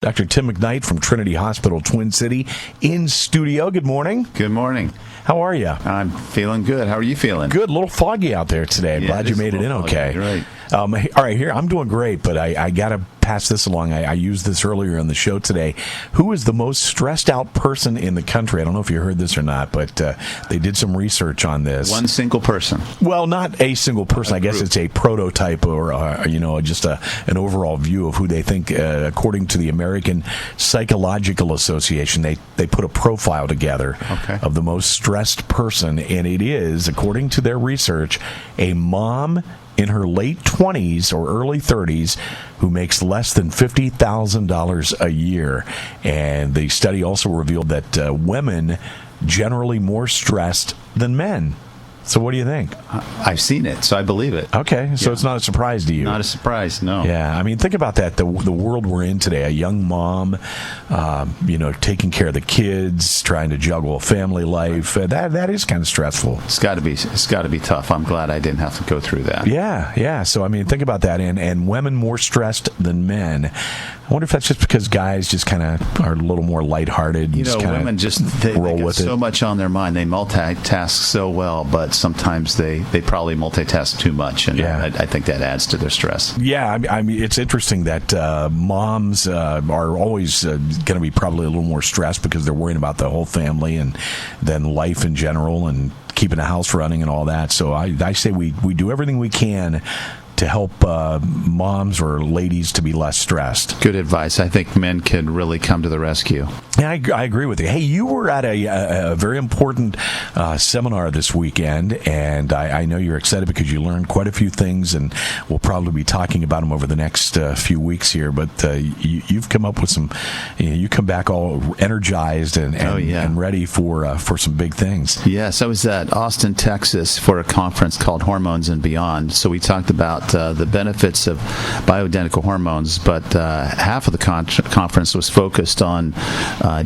Dr. Tim McKnight from Trinity Hospital, Twin City, in studio. Good morning. Good morning. How are you? I'm feeling good. How are you feeling? Good. A little foggy out there today. I'm glad you made it in okay. Right. All right, here. I'm doing great, but I got to pass this along. I used this earlier in the show today. Who is the most stressed out person in the country? I don't know if you heard this or not, but they did some research on this. One single person. Well, not a single person. I guess it's a prototype or, just an overall view of who they think, according to the American Psychological Association, they put a profile together of the most stressed person, and it is, according to their research, a mom in her late 20s or early 30s who makes less than $50,000 a year. And the study also revealed that women generally more stressed than men. So what do you think? I've seen it, so I believe it. Okay, so it's not a surprise to you. Not a surprise, no. Yeah, I mean, think about that, the world we're in today, a young mom, taking care of the kids, trying to juggle a family life, that is kind of stressful. It's got to be tough. I'm glad I didn't have to go through that. Yeah, so I mean, think about that, and women more stressed than men. I wonder if that's just because guys just kind of are a little more lighthearted. Women they roll get with so it. much on their mind. They multitask so well, but sometimes they probably multitask too much, and I think that adds to their stress. Yeah, I mean, it's interesting that moms are always going to be probably a little more stressed because they're worrying about the whole family and then life in general and keeping the house running and all that. So I say we do everything we can to help moms or ladies to be less stressed. Good advice. I think men could really come to the rescue. Yeah, I agree with you. Hey, you were at a very important seminar this weekend, and I know you're excited because you learned quite a few things, and we'll probably be talking about them over the next few weeks here. But you've come up with some. You come back all energized and ready for some big things. Yes, I was at Austin, Texas, for a conference called Hormones and Beyond. So we talked about the benefits of bioidentical hormones, but half of the conference was focused on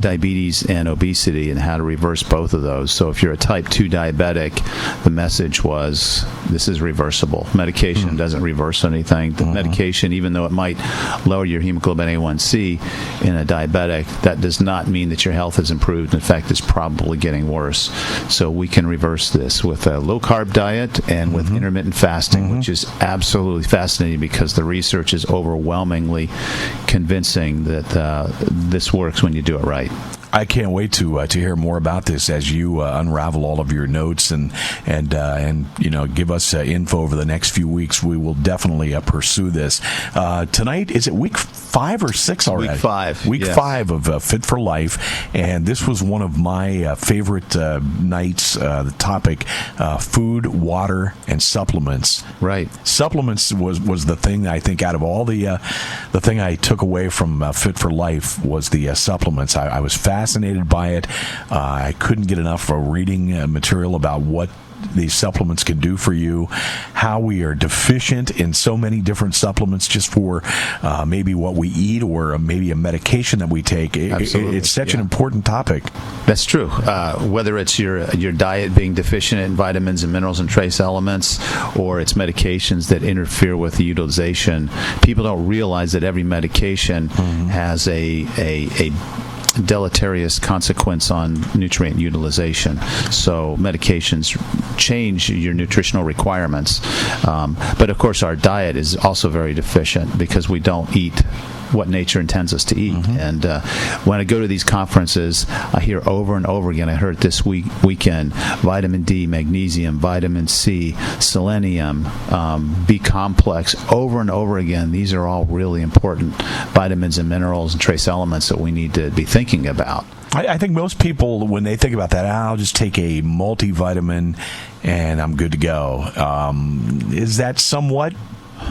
diabetes and obesity and how to reverse both of those. So if you're a type 2 diabetic, the message was this is reversible. Medication doesn't reverse anything. The medication, even though it might lower your hemoglobin A1C in a diabetic, that does not mean that your health has improved. In fact, it's probably getting worse. So we can reverse this with a low-carb diet and with intermittent fasting, which is absolutely fascinating because the research is overwhelmingly convincing that this works when you do it right. I can't wait to hear more about this as you unravel all of your notes and give us info over the next few weeks. We will definitely pursue this. Tonight, is it week 5 or 6 already? Week 5. Week 5 of Fit for Life, and this was one of my favorite nights. The topic: food, water, and supplements. Right. Supplements was the thing that I think out of all the thing I took away from Fit for Life was the supplements. I was fascinated by it. I couldn't get enough of reading material about what these supplements can do for you, how we are deficient in so many different supplements just for maybe what we eat or maybe a medication that we take. It's such an important topic. That's true. Whether it's your diet being deficient in vitamins and minerals and trace elements, or it's medications that interfere with the utilization, people don't realize that every medication has a deleterious consequence on nutrient utilization. So medications change your nutritional requirements. But of course our diet is also very deficient because we don't eat what nature intends us to eat. And when I go to these conferences, I hear over and over again, I heard it this weekend, vitamin D, magnesium, vitamin C, selenium, B complex, over and over again. These are all really important vitamins and minerals and trace elements that we need to be thinking about. I think most people, when they think about that, I'll just take a multivitamin and I'm good to go. Is that somewhat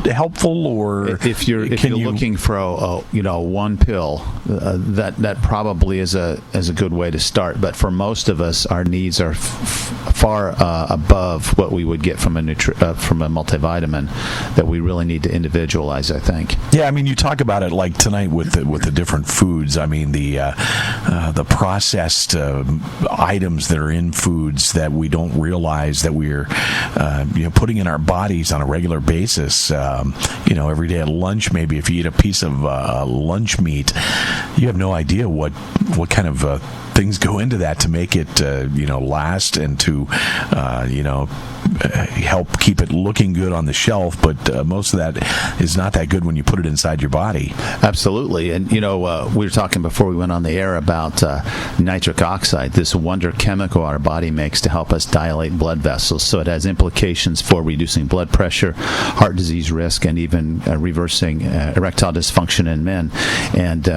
helpful, or if you're looking for a one pill, that probably is a good way to start. But for most of us, our needs are far above what we would get from a multivitamin that we really need to individualize, I think. Yeah, I mean, you talk about it like tonight with the different foods. I mean, the processed items that are in foods that we don't realize that we're putting in our bodies on a regular basis. every day at lunch, maybe if you eat a piece of lunch meat, you have no idea what kind of things go into that to make it last and to help keep it looking good on the shelf. But most of that is not that good when you put it inside your body. Absolutely. And we were talking before we went on the air about nitric oxide, this wonder chemical our body makes to help us dilate blood vessels. So it has implications for reducing blood pressure, heart disease risk, and even reversing erectile dysfunction in men. And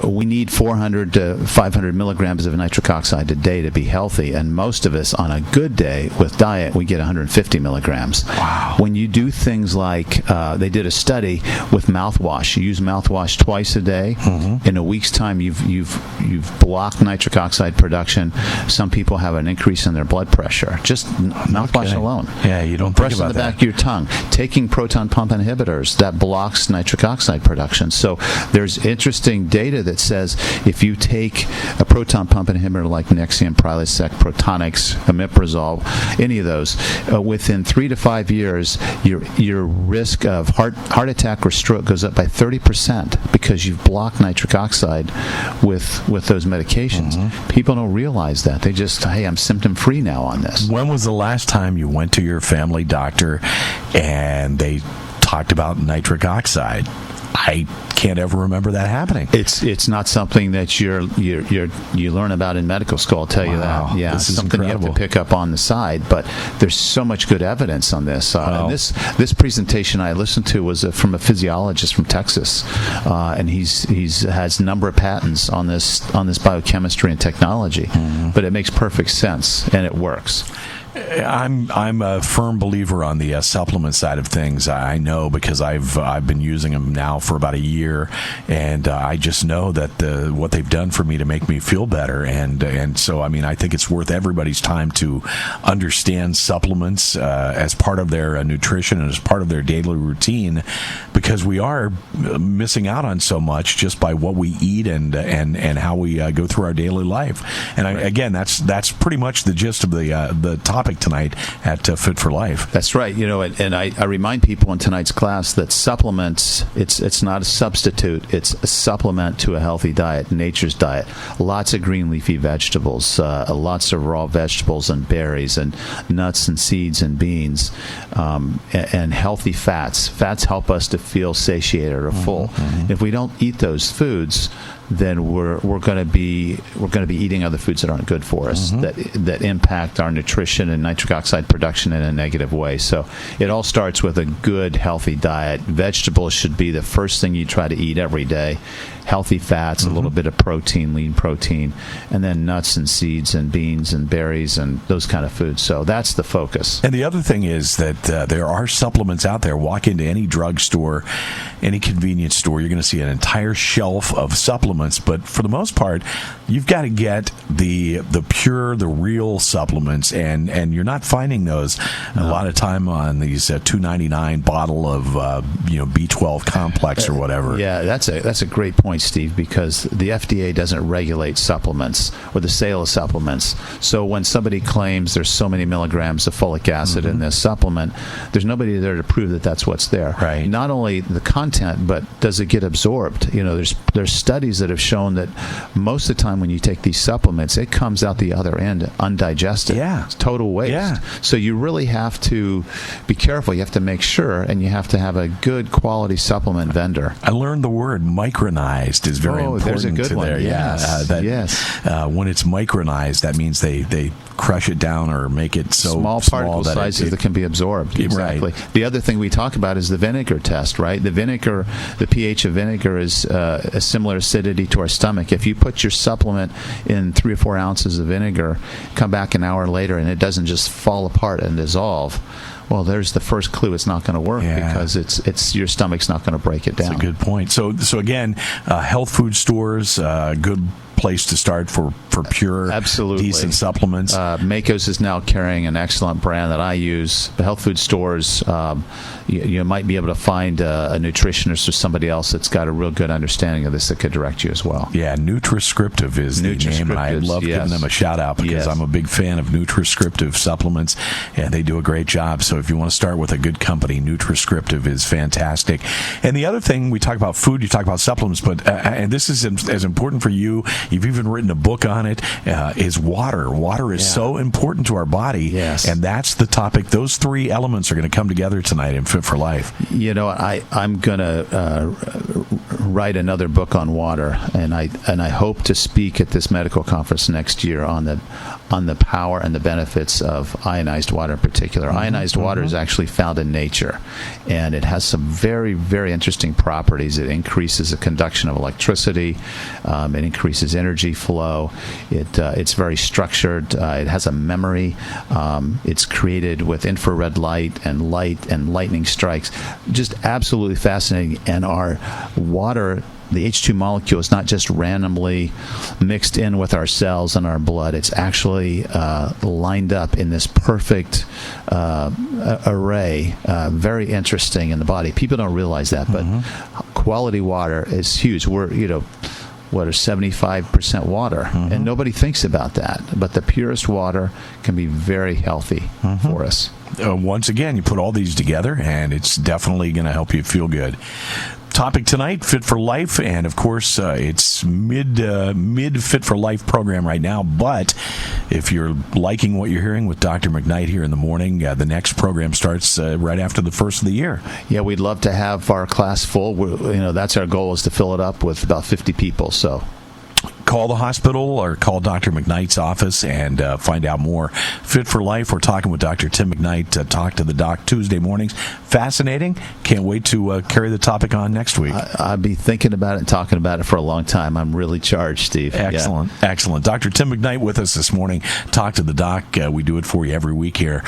we need 400 to 500 milligrams of nitric oxide a day to be healthy. And most of us, on a good day with diet, we get 150 milligrams. Wow. When you do things like, they did a study with mouthwash. You use mouthwash twice a day. Mm-hmm. In a week's time, you've blocked nitric oxide production. Some people have an increase in their blood pressure. Just mouthwash alone. Yeah, you don't brush think about on the that. back of your tongue. Taking proton pump inhibitors, that blocks nitric oxide production. So there's interesting data that says if you take a proton pump inhibitor like Nexium, Prilosec, Protonix, omeprazole, any of those, within 3 to 5 years, your risk of heart attack or stroke goes up by 30% because you've blocked nitric oxide with those medications. Mm-hmm. People don't realize that. They just, hey, I'm symptom-free now on this. When was the last time you went to your family doctor and they talked about nitric oxide? I can't ever remember that happening. It's not something that you learn about in medical school. I'll tell you that. Yeah, this is something incredible. You have to pick up on the side. But there's so much good evidence on this. And this presentation I listened to was from a physiologist from Texas, and he's has a number of patents on this biochemistry and technology. Mm-hmm. But it makes perfect sense and it works. I'm a firm believer on the supplement side of things. I know because I've been using them now for about a year, and I just know that what they've done for me to make me feel better, and so I think it's worth everybody's time to understand supplements as part of their nutrition and as part of their daily routine, because we are missing out on so much just by what we eat and how we go through our daily life. And again, that's pretty much the gist of the topic tonight at Fit for Life. That's right. And I remind people in tonight's class that supplements, it's not a substitute. It's a supplement to a healthy diet, nature's diet. Lots of green leafy vegetables, lots of raw vegetables and berries and nuts and seeds and beans, and healthy fats. Fats help us to feel satiated or full. Mm-hmm. If we don't eat those foods, then we're going to be eating other foods that aren't good for us, mm-hmm. that impact our nutrition and nitric oxide production in a negative way. So it all starts with a good, healthy diet. Vegetables should be the first thing you try to eat every day. Healthy fats, mm-hmm. a little bit of protein, lean protein, and then nuts and seeds and beans and berries and those kind of foods. So that's the focus. And the other thing is that there are supplements out there. Walk into any drugstore, any convenience store, you're going to see an entire shelf of supplements. But for the most part, you've got to get the pure, the real supplements, and you're not finding those a lot of time on these $2.99 bottle of B12 complex or whatever. Yeah, that's a great point, Steve, because the FDA doesn't regulate supplements or the sale of supplements. So when somebody claims there's so many milligrams of folic acid mm-hmm. in this supplement, there's nobody there to prove that that's what's there. Right. Not only the content, but does it get absorbed? There's studies that have shown that most of the time when you take these supplements, it comes out the other end undigested. Yeah. It's total waste. Yeah. So you really have to be careful. You have to make sure, and you have to have a good quality supplement vendor. I learned the word micronized is very important. There's a good one. There. Yes. Yes. When it's micronized, that means they crush it down or make it so small particle that sizes that can be absorbed. Exactly. Right. The other thing we talk about is the vinegar test, right? The pH of vinegar is a similar acidity to our stomach. If you put your supplement in 3 or 4 ounces of vinegar, come back an hour later, and it doesn't just fall apart and dissolve, well, there's the first clue it's not going to work because it's your stomach's not going to break it down. That's a good point. So again, health food stores, good place to start for pure, absolutely decent supplements. Makos is now carrying an excellent brand that I use. The health food stores, you might be able to find a nutritionist or somebody else that's got a real good understanding of this that could direct you as well. Yeah, Nutriscriptive is the name, and I love giving them a shout out because I'm a big fan of Nutriscriptive supplements, and they do a great job. So if you want to start with a good company, Nutriscriptive is fantastic. And the other thing, we talk about food, you talk about supplements, but and this is as important for you. You've even written a book on it. Is water. Water is so important to our body, and that's the topic. Those three elements are going to come together tonight in Fit for Life. You know, I'm going to write another book on water, and I hope to speak at this medical conference next year on the power and the benefits of ionized water in particular. Ionized water is actually found in nature, and it has some very, very interesting properties. It increases the conduction of electricity. It increases energy flow. It's very structured. It has a memory. It's created with infrared light and lightning strikes. Just absolutely fascinating. And our water, the H2 molecule, is not just randomly mixed in with our cells and our blood. It's actually lined up in this perfect array. Very interesting in the body. People don't realize that, but quality water is huge. We're, what are 75% water, and nobody thinks about that. But the purest water can be very healthy for us. Once again, you put all these together, and it's definitely going to help you feel good. Topic tonight, Fit for Life, and of course it's mid Fit for Life program right now, but if you're liking what you're hearing with Dr. McKnight here in the morning, the next program starts right after the first of the year. Yeah, we'd love to have our class full. That's our goal, is to fill it up with about 50 people. So call the hospital or call Dr. McKnight's office and find out more. Fit for Life, we're talking with Dr. Tim McKnight, Talk to the Doc, Tuesday mornings. Fascinating. Can't wait to carry the topic on next week. I'll be thinking about it and talking about it for a long time. I'm really charged, Steve. Excellent. Excellent. Dr. Tim McKnight with us this morning. Talk to the Doc. We do it for you every week here